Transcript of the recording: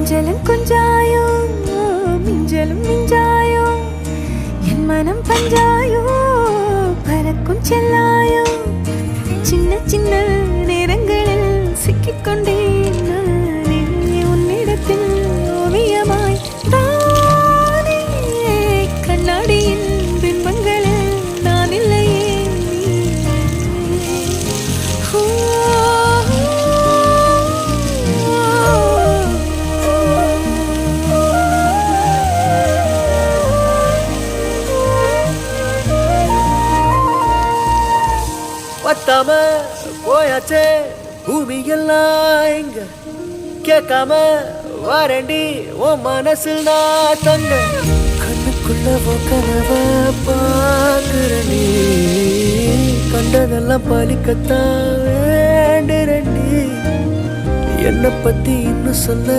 கொஞ்சலும் கொஞ்சாயோ மிஞ்சலும் மிஞ்சாயோ என் மனம் பஞ்சாயோ பறக்கும் செல்லாயோ சின்ன சின்ன நேரங்களில் சிக்கிக்கொண்டேன் நானே உன்னிடத்தில் ஓவியமாய் தானே கண்ணாடியின் பிம்பங்களில் நான் இல்லையே பத்தாம போயாச்சே பூமி எல்லாம் இங்க கேட்காம வாரண்டி உன் மனசில் நான் தங்க கண்ணுக்குள்ள கனவ பாக்குறி கண்டதெல்லாம் பலிக்கத்தான் வேண்டுறண்டி என்னை பத்தி இன்னும் சொல்ல